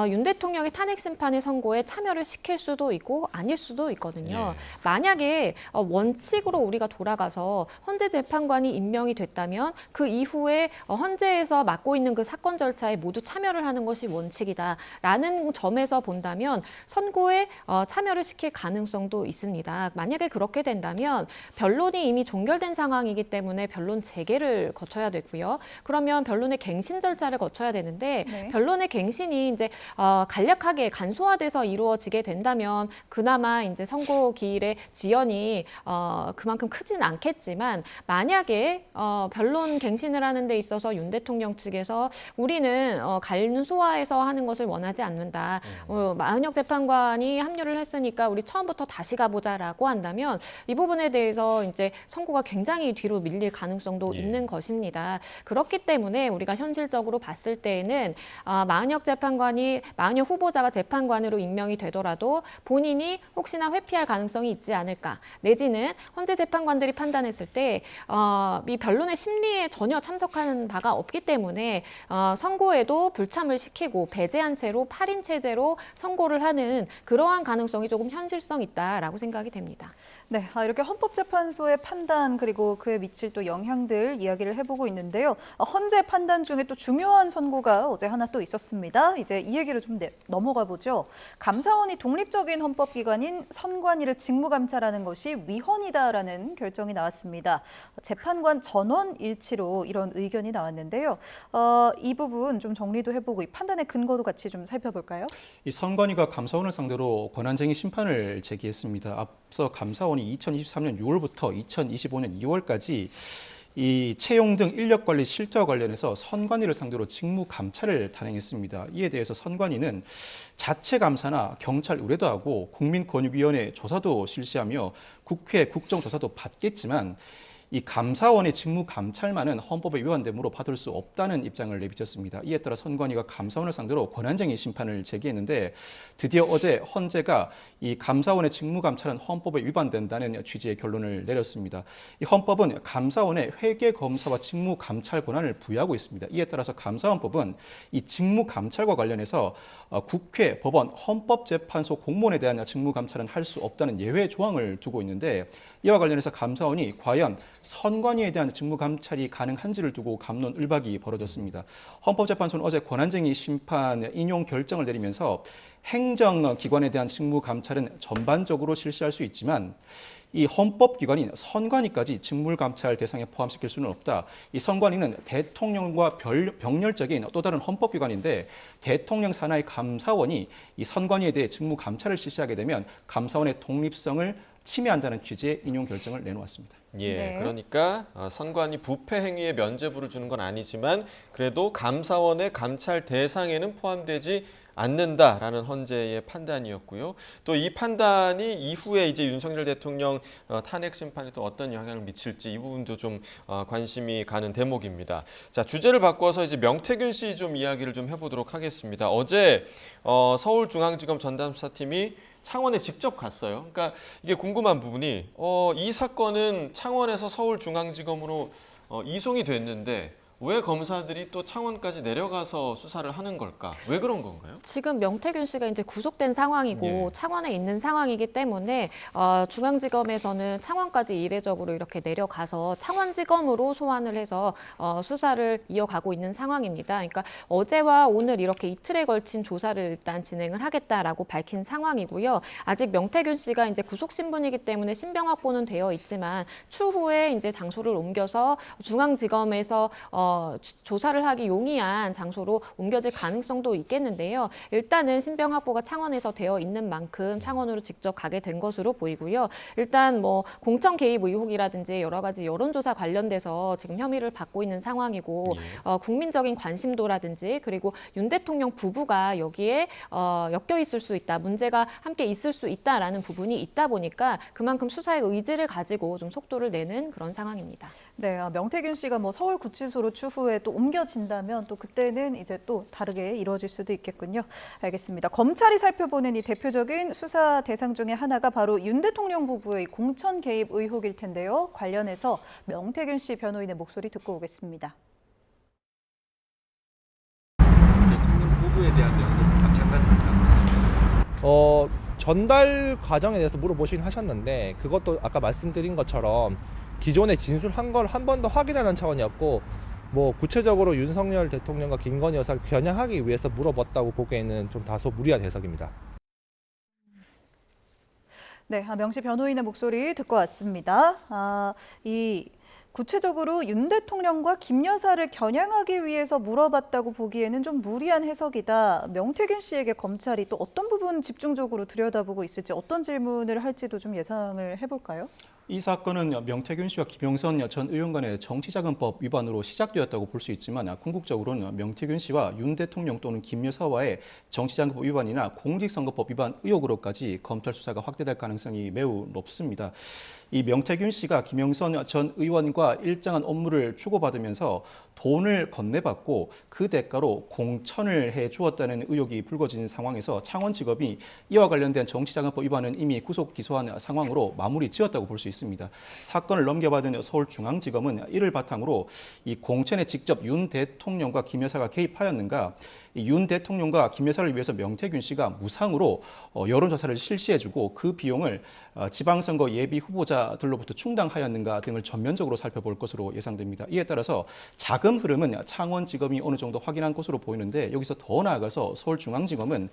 윤 대통령이 탄핵 심판의 선고에 참여를 시킬 수도 있고 아닐 수도 있거든요. 예. 만약에 원칙으로 우리가 돌아가서 헌재 재판관이 임명이 됐다면 그 이후에 헌재에서 맡고 있는 그 사건 절차에 모두 참여를 하는 것이 원칙이다라는 점에서 본다면 선고에 참여를 시킬 가능성도 있습니다. 만약에 그렇게 된다면 변론이 이미 종결된 상황이기 때문에 변론 재개를 거쳐야 되고요. 그러면 변론의 갱신 절차를 거쳐야 되는데 네. 변론의 갱신이 이제 간략하게 간소화돼서 이루어지게 된다면 그나마 이제 선고 기일의 지연이 그만큼 크진 않겠지만 만약에 변론 갱신을 하는 데 있어서 윤 대통령 측에서 우리는 간소화해서 하는 것을 원하지 않는다. 마은혁 재판관이 합류를 했으니까 우리 처음부터 다시 가보자라고 한다면 이 부분에 대해서 이제 선고가 굉장히 뒤로 밀릴 가능성도 예. 있는 것입니다. 그렇기 때문에 우리가 현실적으로 봤을 때에는 마은혁 후보자가 재판관으로 임명이 되더라도 본인이 혹시나 회피할 가능성이 있지 않을까 내지는 헌재 재판관들이 판단했을 때 이 변론의 심리에 전혀 참석하는 바가 없기 때문에 선고에도 불참을 시키고 배제한 채로 8인 체제로 선고를 하는 그러한 가능성이 조금 현실성 있다라고 생각이 됩니다. 네, 이렇게 헌법재판소의 판단 그리고 그에 미칠 또 영향들 이야기를 해보고 있는데요. 헌재 판단 중에 또 중요한 선고가 어제 하나 또 있었습니다. 이제 이 얘기를 좀 넘어가 보죠. 감사원이 독립적인 헌법기관인 선관위를 직무감찰하는 것이 위헌이다라는 결정이 나왔습니다. 재판관 전원 일치로 이런 의견이 나왔는데요. 이 부분 좀 정리도 해보고 이 판단의 근거도 같이 좀 살펴볼까요? 이 선관위가 감사원을 상대로 권한쟁의 심판을 제기했습니다. 앞서 감사원이 2023년 6월부터 2025년 2월까지 이 채용 등 인력관리 실태와 관련해서 선관위를 상대로 직무 감찰을 단행했습니다. 이에 대해서 선관위는 자체 감사나 경찰 의뢰도 하고 국민권익위원회 조사도 실시하며 국회 국정조사도 받겠지만 이 감사원의 직무 감찰만은 헌법에 위반됨으로 받을 수 없다는 입장을 내비쳤습니다. 이에 따라 선관위가 감사원을 상대로 권한쟁의 심판을 제기했는데 드디어 어제 헌재가 이 감사원의 직무 감찰은 헌법에 위반된다는 취지의 결론을 내렸습니다. 이 헌법은 감사원의 회계 검사와 직무 감찰 권한을 부여하고 있습니다. 이에 따라서 감사원법은 이 직무 감찰과 관련해서 국회, 법원, 헌법재판소 공무원에 대한 직무 감찰은 할 수 없다는 예외 조항을 두고 있는데 이와 관련해서 감사원이 과연 선관위에 대한 직무 감찰이 가능한지를 두고 갑론을박이 벌어졌습니다. 헌법재판소는 어제 권한쟁의 심판 인용 결정을 내리면서 행정기관에 대한 직무 감찰은 전반적으로 실시할 수 있지만 이 헌법기관인 선관위까지 직무감찰 대상에 포함시킬 수는 없다. 이 선관위는 대통령과 병렬적인 또 다른 헌법기관인데 대통령 산하의 감사원이 이 선관위에 대해 직무감찰을 실시하게 되면 감사원의 독립성을 침해한다는 취지의 인용 결정을 내놓았습니다. 예, 네. 그러니까 선관위 부패 행위에 면죄부를 주는 건 아니지만 그래도 감사원의 감찰 대상에는 포함되지 않는다라는 헌재의 판단이었고요. 또 이 판단이 이후에 이제 윤석열 대통령 탄핵 심판에 또 어떤 영향을 미칠지 이 부분도 좀 관심이 가는 대목입니다. 자, 주제를 바꿔서 이제 명태균 씨 좀 이야기를 좀 해보도록 하겠습니다. 어제 서울중앙지검 전담수사팀이 창원에 직접 갔어요. 그러니까 이게 궁금한 부분이 이 사건은 창원에서 서울중앙지검으로 이송이 됐는데 왜 검사들이 또 창원까지 내려가서 수사를 하는 걸까? 왜 그런 건가요? 지금 명태균 씨가 이제 구속된 상황이고 예. 창원에 있는 상황이기 때문에 중앙지검에서는 창원까지 이례적으로 이렇게 내려가서 창원지검으로 소환을 해서 수사를 이어가고 있는 상황입니다. 그러니까 어제와 오늘 이렇게 이틀에 걸친 조사를 일단 진행을 하겠다라고 밝힌 상황이고요. 아직 명태균 씨가 이제 구속 신분이기 때문에 신병 확보는 되어 있지만 추후에 이제 장소를 옮겨서 중앙지검에서 조사를 하기 용이한 장소로 옮겨질 가능성도 있겠는데요. 일단은 신병 확보가 창원에서 되어 있는 만큼 창원으로 직접 가게 된 것으로 보이고요. 일단 뭐 공천 개입 의혹이라든지 여러 가지 여론조사 관련돼서 지금 혐의를 받고 있는 상황이고 국민적인 관심도라든지 그리고 윤 대통령 부부가 여기에 엮여 있을 수 있다, 문제가 함께 있을 수 있다라는 부분이 있다 보니까 그만큼 수사의 의지를 가지고 좀 속도를 내는 그런 상황입니다. 네, 명태균 씨가 뭐 서울구치소로 추후에 또 옮겨진다면 또 그때는 이제 또 다르게 이루어질 수도 있겠군요. 알겠습니다. 검찰이 살펴보는 이 대표적인 수사 대상 중에 하나가 바로 윤 대통령 부부의 공천 개입 의혹일 텐데요. 관련해서 명태균 씨 변호인의 목소리 듣고 오겠습니다. 대통령 부부에 대한 내용도 전달 과정에 대해서 물어보시긴 하셨는데 그것도 아까 말씀드린 것처럼 기존에 진술한 걸 한 번 더 확인하는 차원이었고 뭐 구체적으로 윤석열 대통령과 김건희 여사를 겨냥하기 위해서 물어봤다고 보기에는 좀 다소 무리한 해석입니다. 네, 명시 변호인의 목소리 듣고 왔습니다. 구체적으로 윤 대통령과 김 여사를 겨냥하기 위해서 물어봤다고 보기에는 좀 무리한 해석이다. 명태균 씨에게 검찰이 또 어떤 부분 집중적으로 들여다보고 있을지 어떤 질문을 할지도 좀 예상을 해볼까요? 이 사건은 명태균 씨와 김영선 전 의원 간의 정치자금법 위반으로 시작되었다고 볼 수 있지만 궁극적으로는 명태균 씨와 윤 대통령 또는 김 여사와의 정치자금법 위반이나 공직선거법 위반 의혹으로까지 검찰 수사가 확대될 가능성이 매우 높습니다. 이 명태균 씨가 김영선 전 의원과 일정한 업무를 주고받으면서 돈을 건네받고 그 대가로 공천을 해주었다는 의혹이 불거진 상황에서 창원지검이 이와 관련된 정치자금법 위반은 이미 구속 기소한 상황으로 마무리 지었다고 볼 수 있습니다. 사건을 넘겨받은 서울중앙지검은 이를 바탕으로 이 공천에 직접 윤 대통령과 김 여사가 개입하였는가, 윤 대통령과 김 여사를 위해서 명태균 씨가 무상으로 여론조사를 실시해주고 그 비용을 지방선거 예비 후보자들로부터 충당하였는가 등을 전면적으로 살펴볼 것으로 예상됩니다. 이에 따라서 자금 흐름은 창원지검이 어느 정도 확인한 것으로 보이는데 여기서 더 나아가서 서울중앙지검은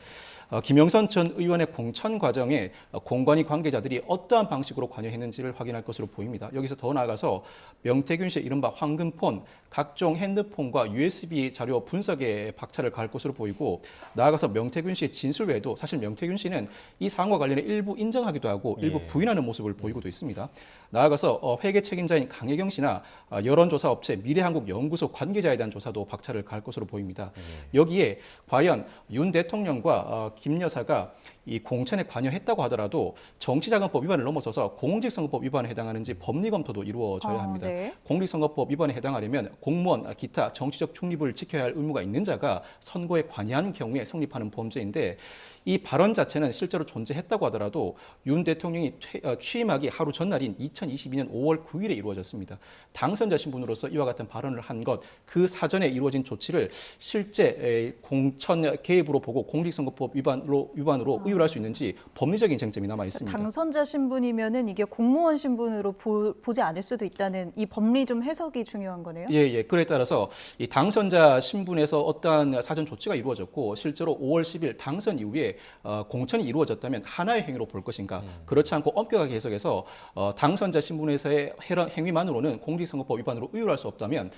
김영선 전 의원의 공천 과정에 공관위 관계자들이 어떠한 방식으로 관여했는지를 확인할 것으로 보입니다. 여기서 더 나아가서 명태균 씨의 이른바 황금폰, 각종 핸드폰과 USB 자료 분석에 박차를 가할 것으로 보이고 나아가서 명태균 씨의 진술 외에도 사실 명태균 씨는 이 사안과 관련해 일부 인정하기도 하고 일부 부인하는 모습을 보이고도 있습니다. 나아가서 회계 책임자인 강혜경 씨나 여론조사 업체 미래한국연구소 관계자에 대한 조사도 박차를 가할 것으로 보입니다. 여기에 과연 윤 대통령과 김 여사가 이 공천에 관여했다고 하더라도 정치자금법 위반을 넘어서서 공직선거법 위반에 해당하는지 법리 검토도 이루어져야 합니다. 네. 공직선거법 위반에 해당하려면 공무원, 기타 정치적 중립을 지켜야 할 의무가 있는 자가 선거에 관여한 경우에 성립하는 범죄인데 이 발언 자체는 실제로 존재했다고 하더라도 윤 대통령이 취임하기 하루 전날인 2022년 5월 9일에 이루어졌습니다. 당선자 신분으로서 이와 같은 발언을 한 것, 그 사전에 이루어진 조치를 실제 공천 개입으로 보고 공직선거법 위반으로 의율할 수 있는지 법리적인 쟁점이 남아 있습니다. 당선자 신분이면은 이게 공무원 신분으로 보지 않을 수도 있다는 이 법리 좀 해석이 중요한 거네요. 예. 그에 따라서 이 당선자 신분에서 어떠한 사전 조치가 이루어졌고 실제로 5월 10일 당선 이후에 공천이 이루어졌다면 하나의 행위로 볼 것인가? 그렇지 않고 엄격하게 해석해서 당선자 신분에서의 행위만으로는 공직선거법 위반으로 의율할 수 없다면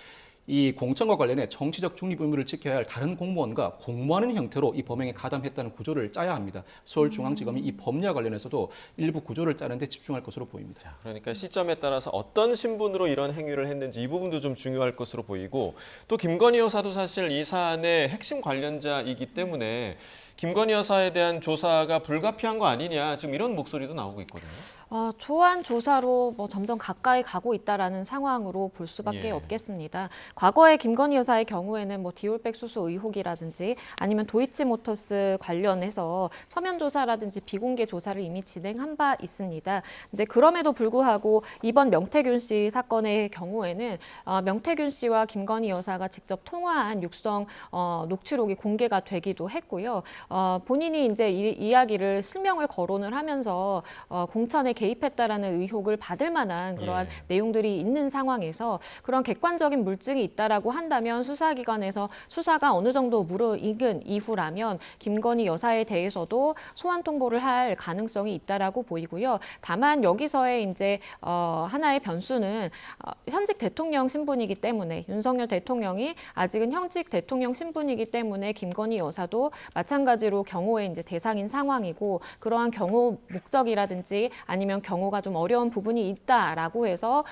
이 공천과 관련해 정치적 중립 의무를 지켜야 할 다른 공무원과 공모하는 형태로 이 범행에 가담했다는 구조를 짜야 합니다. 서울중앙지검이 이 법리와 관련해서도 일부 구조를 짜는 데 집중할 것으로 보입니다. 자, 그러니까 시점에 따라서 어떤 신분으로 이런 행위를 했는지 이 부분도 좀 중요할 것으로 보이고 또 김건희 여사도 사실 이 사안의 핵심 관련자이기 때문에 김건희 여사에 대한 조사가 불가피한 거 아니냐 지금 이런 목소리도 나오고 있거든요. 조안 조사로 점점 가까이 가고 있다라는 상황으로 볼 수밖에 예. 없겠습니다. 과거에 김건희 여사의 경우에는 디올백 수수 의혹이라든지 아니면 도이치모터스 관련해서 서면 조사라든지 비공개 조사를 이미 진행한 바 있습니다. 근데 그럼에도 불구하고 이번 명태균 씨 사건의 경우에는 명태균 씨와 김건희 여사가 직접 통화한 육성 녹취록이 공개가 되기도 했고요. 본인이 이제 이 이야기를 실명을 거론을 하면서 공천에 개입했다라는 의혹을 받을 만한 그러한 내용들이 있는 상황에서 그런 객관적인 물증이 있다라고 한다면 수사기관에서 수사가 어느 정도 무르익은 이후라면 김건희 여사에 대해서도 소환 통보를 할 가능성이 있다라고 보이고요. 다만 여기서의 이제 하나의 변수는 현직 대통령 신분이기 때문에 윤석열 대통령이 아직은 현직 대통령 신분이기 때문에 김건희 여사도 마찬가지로 경호의 이제 대상인 상황이고 그러한 경호 목적이라든지 아니면 경호가 좀 어려운 부분이 있다라고 해서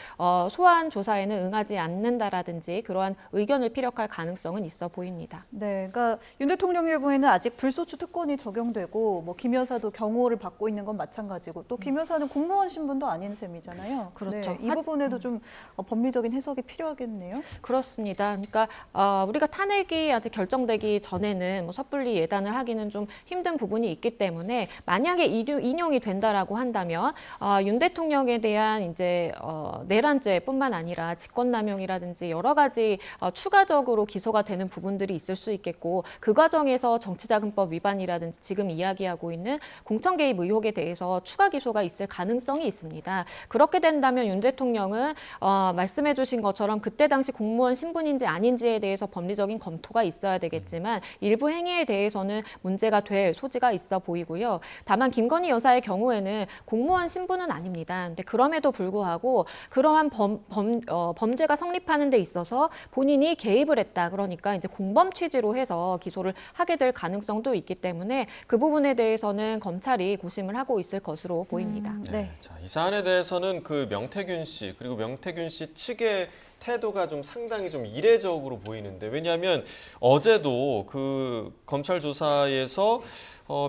소환 조사에는 응하지 않는다라든지 그러한 의견을 피력할 가능성은 있어 보입니다. 네, 그러니까 윤 대통령의 경우에는 아직 불소추 특권이 적용되고 김 여사도 경호를 받고 있는 건 마찬가지고 또 김 여사는 공무원 신분도 아닌 셈이잖아요. 그렇죠. 네, 이 부분에도 좀 법리적인 해석이 필요하겠네요. 그렇습니다. 그러니까 우리가 탄핵이 아직 결정되기 전에는 섣불리 예단을 하기 하기는 좀 힘든 부분이 있기 때문에 만약에 인용이 된다라고 한다면 윤 대통령에 대한 이제 내란죄뿐만 아니라 직권남용이라든지 여러 가지 추가적으로 기소가 되는 부분들이 있을 수 있겠고 그 과정에서 정치자금법 위반이라든지 지금 이야기하고 있는 공천 개입 의혹에 대해서 추가 기소가 있을 가능성이 있습니다. 그렇게 된다면 윤 대통령은 말씀해 주신 것처럼 그때 당시 공무원 신분인지 아닌지에 대해서 법리적인 검토가 있어야 되겠지만 일부 행위에 대해서는 문제가 될 소지가 있어 보이고요. 다만 김건희 여사의 경우에는 공무원 신분은 아닙니다. 근데 그럼에도 불구하고 그러한 범죄가 성립하는 데 있어서 본인이 개입을 했다. 그러니까 이제 공범 취지로 해서 기소를 하게 될 가능성도 있기 때문에 그 부분에 대해서는 검찰이 고심을 하고 있을 것으로 보입니다. 네. 자, 이 사안에 대해서는 그 명태균 씨 그리고 명태균 씨 측의 태도가 좀 상당히 좀 이례적으로 보이는데 왜냐하면 어제도 그 검찰 조사에서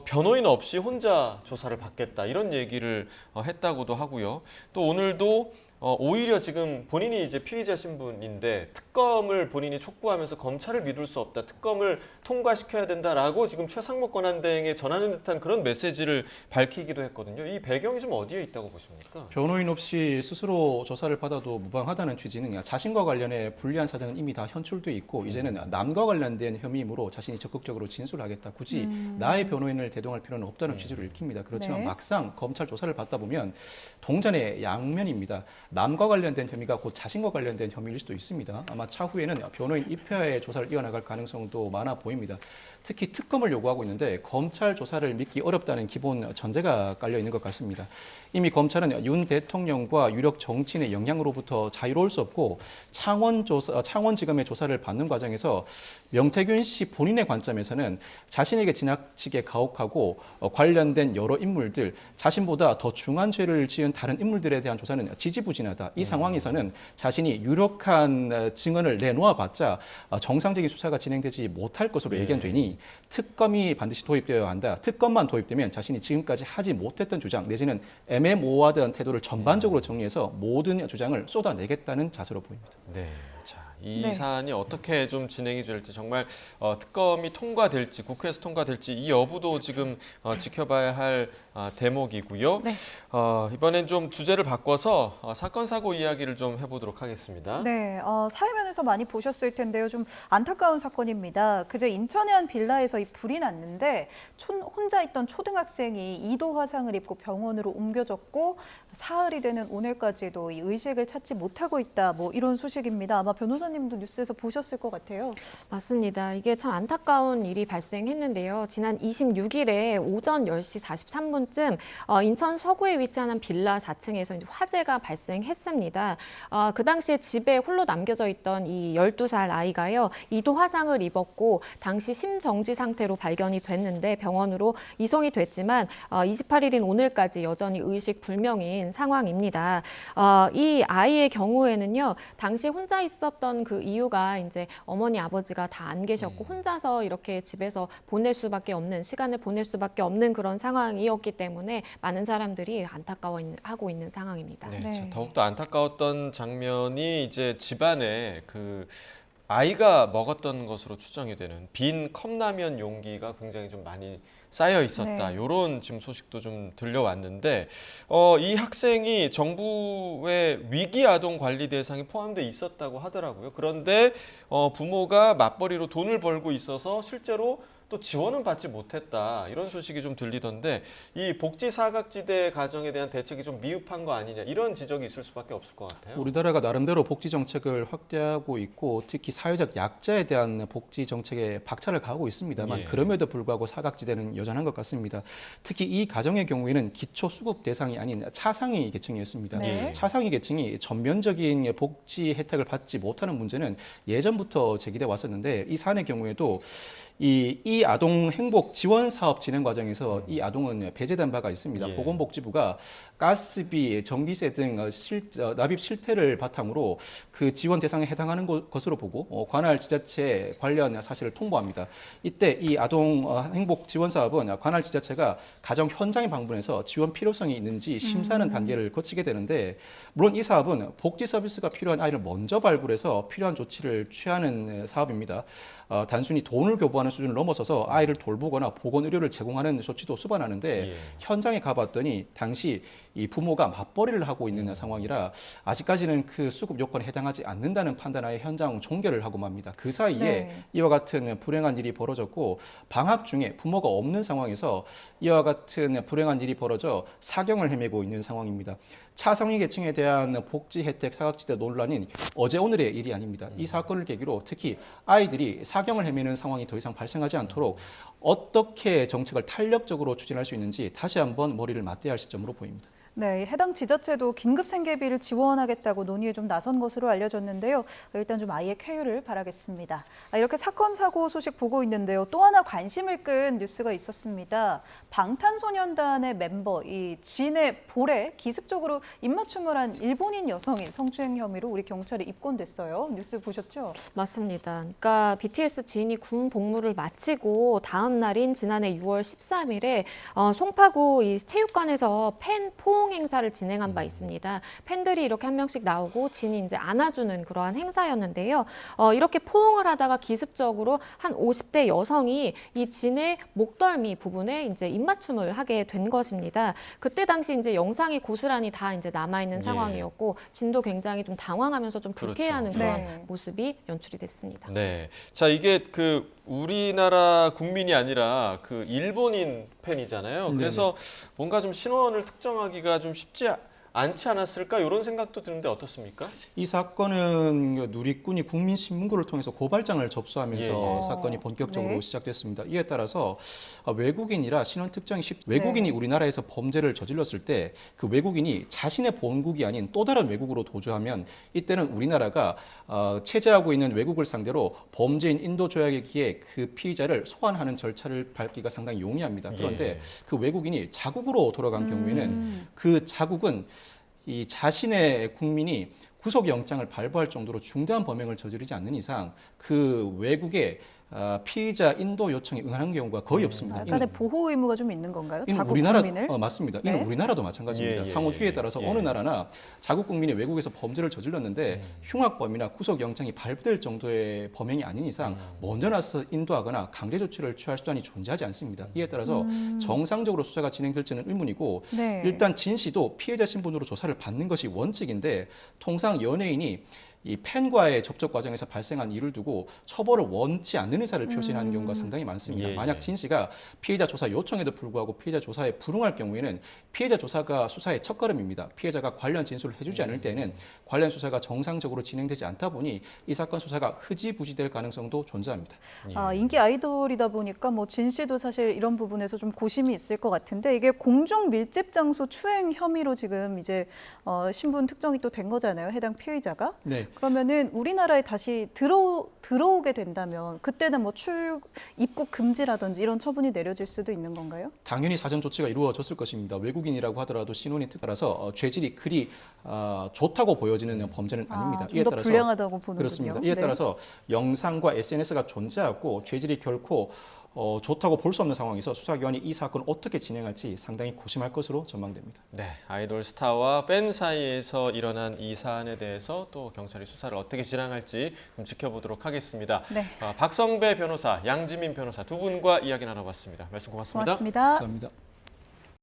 변호인 없이 혼자 조사를 받겠다 이런 얘기를 했다고도 하고요. 또 오늘도 오히려 지금 본인이 이제 피의자 신분인데 특검을 본인이 촉구하면서 검찰을 믿을 수 없다. 특검을 통과시켜야 된다라고 지금 최상목 권한대행에 전하는 듯한 그런 메시지를 밝히기도 했거든요. 이 배경이 좀 어디에 있다고 보십니까? 변호인 없이 스스로 조사를 받아도 무방하다는 취지는 자신과 관련해 불리한 사정은 이미 다 현출돼 있고 이제는 남과 관련된 혐의이므로 자신이 적극적으로 진술하겠다. 굳이 나의 변호인을 대동할 필요는 없다는 취지로 읽힙니다. 그렇지만 네. 막상 검찰 조사를 받다 보면 동전의 양면입니다. 남과 관련된 혐의가 곧 자신과 관련된 혐의일 수도 있습니다. 아마 차후에는 변호인 입회의 조사를 이어나갈 가능성도 많아 보입니다. 특히 특검을 요구하고 있는데 검찰 조사를 믿기 어렵다는 기본 전제가 깔려 있는 것 같습니다. 이미 검찰은 윤 대통령과 유력 정치인의 영향으로부터 자유로울 수 없고 창원지검의 조사를 받는 과정에서 명태균 씨 본인의 관점에서는 자신에게 지나치게 가혹하고 관련된 여러 인물들, 자신보다 더 중한 죄를 지은 다른 인물들에 대한 조사는 지지부진하다. 이 상황에서는 자신이 유력한 증언을 내놓아봤자 정상적인 수사가 진행되지 못할 것으로 예견되니 특검이 반드시 도입되어야 한다. 특검만 도입되면 자신이 지금까지 하지 못했던 주장 내지는 애매모호하던 태도를 전반적으로 정리해서 모든 주장을 쏟아내겠다는 자세로 보입니다. 네. 자, 이 사안이 어떻게 좀 진행이 될지 정말 특검이 통과될지 국회에서 통과될지 이 여부도 지금 지켜봐야 할 대목이고요. 네. 이번엔 좀 주제를 바꿔서 사건 사고 이야기를 좀 해보도록 하겠습니다. 네, 사회면에서 많이 보셨을 텐데요. 좀 안타까운 사건입니다. 그제 인천의 한 빌라에서 이 불이 났는데 혼자 있던 초등학생이 2도 화상을 입고 병원으로 옮겨졌고 사흘이 되는 오늘까지도 이 의식을 찾지 못하고 있다. 뭐 이런 소식입니다. 아마 변호사님도 뉴스에서 보셨을 것 같아요. 맞습니다. 이게 참 안타까운 일이 발생했는데요. 지난 26일에 오전 10시 43분쯤 인천 서구에 위치한 한 빌라 4층에서 이제 화재가 발생했습니다. 그 당시에 집에 홀로 남겨져 있던 이 12살 아이가요. 2도 화상을 입었고 당시 심정지 상태로 발견이 됐는데 병원으로 이송이 됐지만 28일인 오늘까지 여전히 의식 불명인 상황입니다. 이 아이의 경우에는요. 당시 혼자 있었던 그 이유가 이제 어머니 아버지가 다 안 계셨고 혼자서 이렇게 집에서 보낼 수밖에 없는 시간을 보낼 수밖에 없는 그런 상황이었기 때문에 많은 사람들이 안타까워하고 있는 상황입니다. 네, 네. 자, 더욱더 안타까웠던 장면이 이제 집안에 그 아이가 먹었던 것으로 추정이 되는 빈 컵라면 용기가 굉장히 좀 많이 쌓여 있었다. 네. 이런 지금 소식도 좀 들려왔는데 이 학생이 정부의 위기 아동 관리 대상이 포함돼 있었다고 하더라고요. 그런데 부모가 맞벌이로 돈을 벌고 있어서 실제로 또 지원은 받지 못했다. 이런 소식이 좀 들리던데 이 복지 사각지대 가정에 대한 대책이 좀 미흡한 거 아니냐 이런 지적이 있을 수밖에 없을 것 같아요. 우리나라가 나름대로 복지 정책을 확대하고 있고 특히 사회적 약자에 대한 복지 정책에 박차를 가하고 있습니다만 예. 그럼에도 불구하고 사각지대는 여전한 것 같습니다. 특히 이 가정의 경우에는 기초 수급 대상이 아닌 차상위 계층이었습니다. 네. 차상위 계층이 전면적인 복지 혜택을 받지 못하는 문제는 예전부터 제기돼 왔었는데 이 사안의 경우에도 이 아동 행복 지원 사업 진행 과정에서 이 아동은 배제된 바가 있습니다. 예. 보건복지부가 가스비, 전기세 등 납입 실태를 바탕으로 그 지원 대상에 해당하는 것으로 보고 관할 지자체에 관련 사실을 통보합니다. 이때 이 아동 행복 지원 사업은 관할 지자체가 가정 현장에 방문해서 지원 필요성이 있는지 심사하는 단계를 거치게 되는데 물론 이 사업은 복지 서비스가 필요한 아이를 먼저 발굴해서 필요한 조치를 취하는 사업입니다. 단순히 돈을 교부하는 수준을 넘어서서 나서서 아이를 돌보거나 보건 의료를 제공하는 조치도 수반하는데 예. 현장에 가봤더니 당시 이 부모가 맞벌이를 하고 있는 상황이라 아직까지는 그 수급 요건에 해당하지 않는다는 판단하에 현장 종결을 하고 맙니다. 그 사이에 네. 이와 같은 불행한 일이 벌어졌고 방학 중에 부모가 없는 상황에서 이와 같은 불행한 일이 벌어져 사경을 헤매고 있는 상황입니다. 차성위 계층에 대한 복지 혜택 사각지대 논란인 어제 오늘의 일이 아닙니다. 이 사건을 계기로 특히 아이들이 사경을 헤매는 상황이 더 이상 발생하지 않도록 어떻게 정책을 탄력적으로 추진할 수 있는지 다시 한번 머리를 맞대야 할 시점으로 보입니다. 네, 해당 지자체도 긴급 생계비를 지원하겠다고 논의에 좀 나선 것으로 알려졌는데요. 일단 좀 아이의 쾌유를 바라겠습니다. 이렇게 사건 사고 소식 보고 있는데요. 또 하나 관심을 끈 뉴스가 있었습니다. 방탄소년단의 멤버 이 진의 볼에 기습적으로 입맞춤을 한 일본인 여성이 성추행 혐의로 우리 경찰에 입건됐어요. 뉴스 보셨죠? 맞습니다. 그러니까 BTS 진이 군 복무를 마치고 다음 날인 지난해 6월 13일에 송파구 이 체육관에서 팬 포옹 행사를 진행한 바 있습니다. 팬들이 이렇게 한 명씩 나오고 진이 이제 안아주는 그러한 행사였는데요. 이렇게 포옹을 하다가 기습적으로 한 50대 여성이 이 진의 목덜미 부분에 이제 입맞춤을 하게 된 것입니다. 그때 당시 이제 영상이 고스란히 다 이제 남아있는 상황이었고 진도 굉장히 좀 당황하면서 좀 불쾌해하는 그렇죠. 그런 네. 모습이 연출이 됐습니다. 네. 자, 이게 그 우리나라 국민이 아니라 그 일본인 팬이잖아요. 그래서 뭔가 좀 신원을 특정하기가 좀 쉽지 않지 않았을까 이런 생각도 드는데 어떻습니까? 이 사건은 누리꾼이 국민신문고를 통해서 고발장을 접수하면서 예. 사건이 본격적으로 네. 시작됐습니다. 이에 따라서 외국인이라 신원 특정이 외국인이 우리나라에서 범죄를 저질렀을 때 그 외국인이 자신의 본국이 아닌 또 다른 외국으로 도주하면 이때는 우리나라가 체제하고 있는 외국을 상대로 범죄인 인도 조약에 기해 그 피의자를 소환하는 절차를 밟기가 상당히 용이합니다. 그런데 예. 그 외국인이 자국으로 돌아간 경우에는 그 자국은 이 자신의 국민이 구속영장을 발부할 정도로 중대한 범행을 저지르지 않는 이상 그 외국의 피의자 인도 요청에 응하는 경우가 거의 없습니다. 약간의 보호 의무가 좀 있는 건가요? 이는 자국 우리나라 국민을? 맞습니다. 네. 이는 우리나라도 마찬가지입니다. 예, 상호주의에 따라서 예. 어느 나라나 자국 국민이 외국에서 범죄를 저질렀는데 흉악범이나 구속영장이 발부될 정도의 범행이 아닌 이상 먼저 나서 인도하거나 강제 조치를 취할 수단이 존재하지 않습니다. 이에 따라서 정상적으로 수사가 진행될지는 의문이고 네. 일단 진 씨도 피해자 신분으로 조사를 받는 것이 원칙인데 통상 연예인이 이 팬과의 접촉 과정에서 발생한 일을 두고 처벌을 원치 않는 의사를 표시하는 경우가 상당히 많습니다. 예, 만약 진 씨가 피해자 조사 요청에도 불구하고 피해자 조사에 불응할 경우에는 피해자 조사가 수사의 첫걸음입니다. 피해자가 관련 진술을 해주지 않을 때는 관련 수사가 정상적으로 진행되지 않다 보니 이 사건 수사가 흐지부지될 가능성도 존재합니다. 인기 아이돌이다 보니까 뭐 진 씨도 사실 이런 부분에서 좀 고심이 있을 것 같은데 이게 공중 밀집 장소 추행 혐의로 지금 이제 신분 특정이 또 된 거잖아요. 해당 피의자가. 네. 그러면은 우리나라에 다시 들어오게 된다면 그때는 뭐 입국 금지라든지 이런 처분이 내려질 수도 있는 건가요? 당연히 사전 조치가 이루어졌을 것입니다. 외국인이라고 하더라도 신원이 따라서 죄질이 그리 좋다고 보여지는 범죄는 아닙니다. 좀 더 불량하다고 보는군요. 그렇습니다. 이에 네. 따라서 영상과 SNS가 존재하고 죄질이 결코 좋다고 볼 수 없는 상황에서 수사기관이 이 사건을 어떻게 진행할지 상당히 고심할 것으로 전망됩니다. 네, 아이돌 스타와 팬 사이에서 일어난 이 사안에 대해서 또 경찰이 수사를 어떻게 진행할지 좀 지켜보도록 하겠습니다. 네. 박성배 변호사, 양지민 변호사 두 분과 이야기 나눠봤습니다. 말씀 고맙습니다. 고맙습니다. 감사합니다.